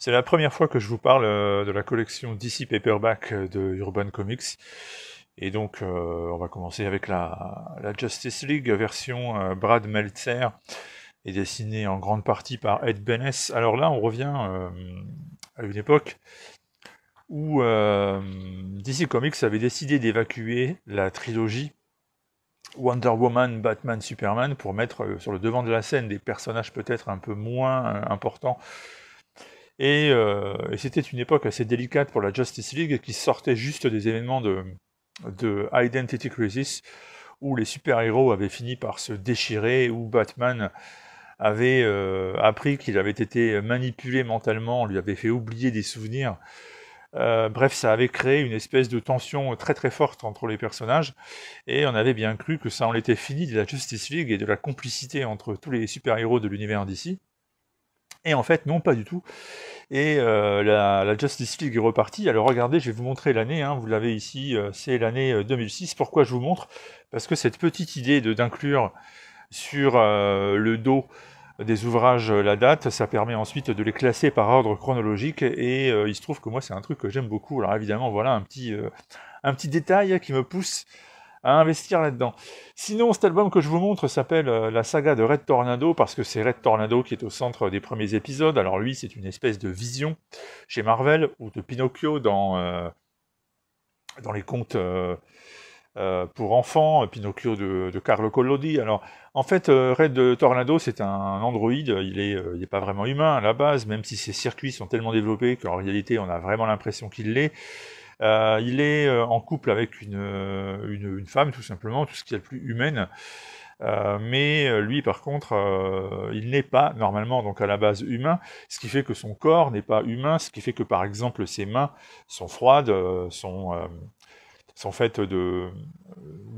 C'est la première fois que je vous parle de la collection DC Paperback de Urban Comics. Et donc, on va commencer avec la Justice League version Brad Meltzer et dessinée en grande partie par Ed Benes. Alors là, on revient à une époque où DC Comics avait décidé d'évacuer la trilogie Wonder Woman, Batman, Superman pour mettre sur le devant de la scène des personnages peut-être un peu moins importants. Et c'était une époque assez délicate pour la Justice League qui sortait juste des événements de Identity Crisis où les super-héros avaient fini par se déchirer, où Batman avait appris qu'il avait été manipulé mentalement, on lui avait fait oublier des souvenirs. Bref, ça avait créé une espèce de tension très très forte entre les personnages, et on avait bien cru que ça en était fini de la Justice League et de la complicité entre tous les super-héros de l'univers d'ici. Et en fait, non, pas du tout. Et la Justice League est repartie. Alors regardez, je vais vous montrer l'année, hein, vous l'avez ici, c'est l'année 2006. Pourquoi je vous montre? Parce que cette petite idée d'inclure sur le dos des ouvrages la date, ça permet ensuite de les classer par ordre chronologique, et il se trouve que moi c'est un truc que j'aime beaucoup. Alors évidemment, voilà un petit détail qui me pousse à investir là-dedans. Sinon, cet album que je vous montre s'appelle la saga de Red Tornado, parce que c'est Red Tornado qui est au centre des premiers épisodes. Alors lui, c'est une espèce de vision chez Marvel, ou de Pinocchio dans les contes pour enfants, Pinocchio de Carlo Collodi. Alors, en fait, Red Tornado, c'est un androïde, il est pas vraiment humain à la base, même si ses circuits sont tellement développés qu'en réalité, on a vraiment l'impression qu'il l'est. Il est en couple avec une femme, tout simplement, tout ce qui est le plus humaine. Mais lui, par contre, il n'est pas normalement, donc à la base, humain, ce qui fait que son corps n'est pas humain, ce qui fait que, par exemple, ses mains sont froides, sont faites de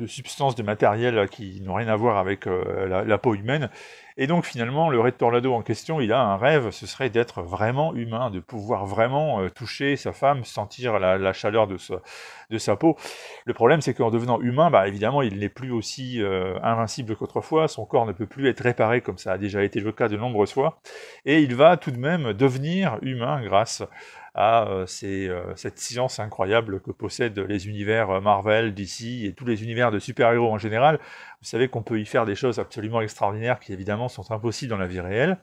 substances, de matériel qui n'ont rien à voir avec la peau humaine. Et donc finalement, le Red Tornado en question, il a un rêve, ce serait d'être vraiment humain, de pouvoir vraiment toucher sa femme, sentir la chaleur de sa peau. Le problème, c'est qu'en devenant humain, bah, évidemment, il n'est plus aussi invincible qu'autrefois, son corps ne peut plus être réparé comme ça a déjà été le cas de nombreuses fois, et il va tout de même devenir humain grâce à cette science incroyable que possèdent les univers Marvel, DC et tous les univers de super-héros en général. Vous savez qu'on peut y faire des choses absolument extraordinaires qui évidemment sont impossibles dans la vie réelle.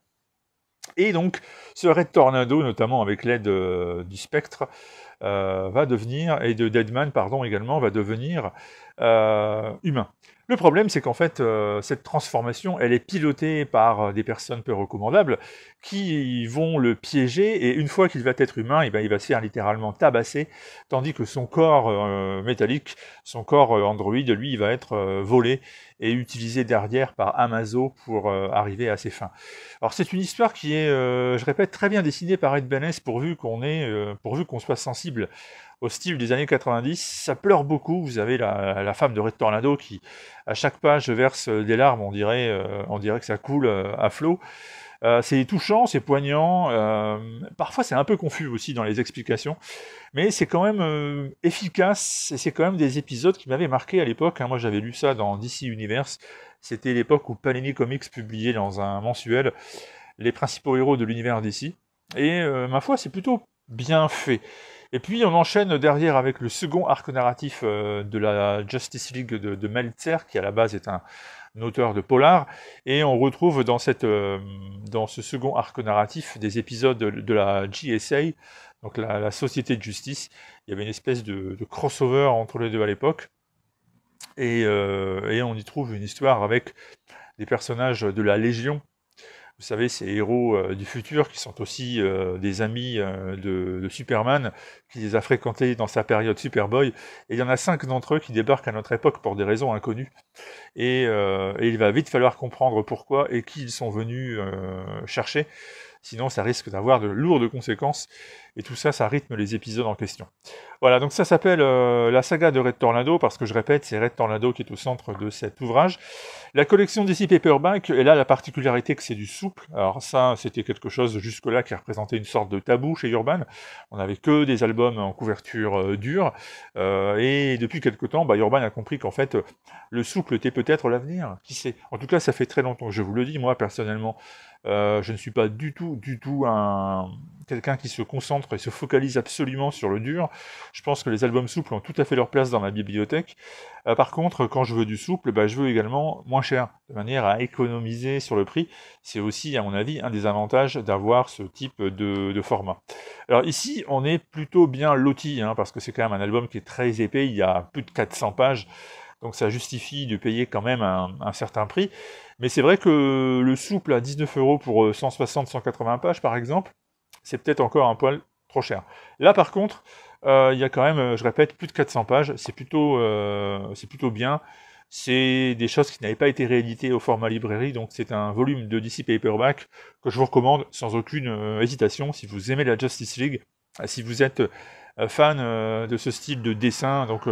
Et donc, ce Red Tornado, notamment avec l'aide du Spectre, va devenir, et de Deadman, pardon, également, va devenir humain. Le problème, c'est qu'en fait, cette transformation, elle est pilotée par des personnes peu recommandables qui vont le piéger, et une fois qu'il va être humain, et ben, il va se faire littéralement tabasser, tandis que son corps métallique, son corps androïde, lui, il va être volé et utilisé derrière par Amazo pour arriver à ses fins. Alors c'est une histoire qui est, je répète, très bien dessinée par Ed Benes, pourvu qu'on soit sensible au style des années 90. Ça pleure beaucoup. Vous avez la femme de Red Tornado qui, à chaque page, verse des larmes. On dirait que ça coule à flot. C'est touchant, c'est poignant. Parfois, c'est un peu confus aussi dans les explications, mais c'est quand même efficace. Et c'est quand même des épisodes qui m'avaient marqué à l'époque, hein. Moi, j'avais lu ça dans DC Universe. C'était l'époque où Panini Comics publiait dans un mensuel les principaux héros de l'univers DC. Et ma foi, c'est plutôt bien fait. Et puis on enchaîne derrière avec le second arc narratif de la Justice League de Meltzer, qui à la base est un auteur de polar, et on retrouve dans ce second arc narratif des épisodes de la GSA, donc la Société de Justice. Il y avait une espèce de crossover entre les deux à l'époque, et on y trouve une histoire avec des personnages de la Légion. Vous savez, ces héros du futur qui sont aussi des amis de Superman, qui les a fréquentés dans sa période Superboy. Et il y en a 5 d'entre eux qui débarquent à notre époque pour des raisons inconnues. Et il va vite falloir comprendre pourquoi et qui ils sont venus chercher. Sinon, ça risque d'avoir de lourdes conséquences. Et tout ça, ça rythme les épisodes en question. Voilà, donc ça s'appelle la saga de Red Tornado, parce que je répète, c'est Red Tornado qui est au centre de cet ouvrage. La collection DC Paperback, elle a la particularité que c'est du souple. Alors ça, c'était quelque chose jusque-là qui représentait une sorte de tabou chez Urban. On n'avait que des albums en couverture dure. Et depuis quelque temps, Urban a compris qu'en fait, le souple était peut-être l'avenir. Qui sait? En tout cas, ça fait très longtemps que je vous le dis. Moi, personnellement, je ne suis pas du tout quelqu'un qui se concentre et se focalise absolument sur le dur. Je pense que les albums souples ont tout à fait leur place dans ma bibliothèque. Par contre, quand je veux du souple, je veux également moins cher, de manière à économiser sur le prix. C'est aussi, à mon avis, un des avantages d'avoir ce type de format. Alors ici, on est plutôt bien loti, parce que c'est quand même un album qui est très épais, il y a plus de 400 pages, donc ça justifie de payer quand même un certain prix. Mais c'est vrai que le souple à 19 € pour 160-180 pages, par exemple, c'est peut-être encore un poil trop cher. Là, par contre, il y a quand même, je répète, plus de 400 pages, c'est plutôt bien. C'est des choses qui n'avaient pas été rééditées au format librairie, donc c'est un volume de DC Paperback que je vous recommande sans aucune hésitation si vous aimez la Justice League, si vous êtes fan de ce style de dessin, donc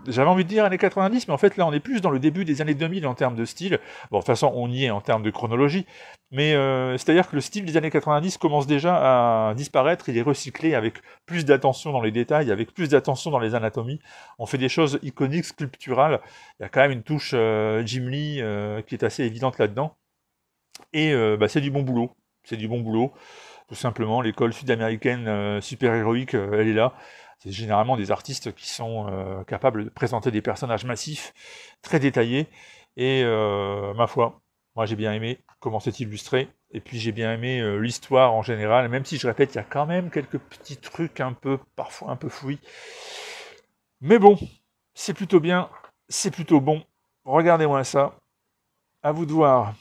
j'avais envie de dire années 90, mais en fait là on est plus dans le début des années 2000 en termes de style. Bon, de toute façon on y est en termes de chronologie, mais c'est-à-dire que le style des années 90 commence déjà à disparaître, il est recyclé avec plus d'attention dans les détails, avec plus d'attention dans les anatomies. On fait des choses iconiques, sculpturales. Il y a quand même une touche Jim Lee qui est assez évidente là-dedans. Et c'est du bon boulot. C'est du bon boulot. Tout simplement, l'école sud-américaine super-héroïque, elle est là. C'est généralement des artistes qui sont capables de présenter des personnages massifs, très détaillés, et ma foi, moi j'ai bien aimé comment c'est illustré, et puis j'ai bien aimé l'histoire en général, même si je répète, il y a quand même quelques petits trucs parfois un peu fouillis. Mais bon, c'est plutôt bien, c'est plutôt bon. Regardez-moi ça, à vous de voir.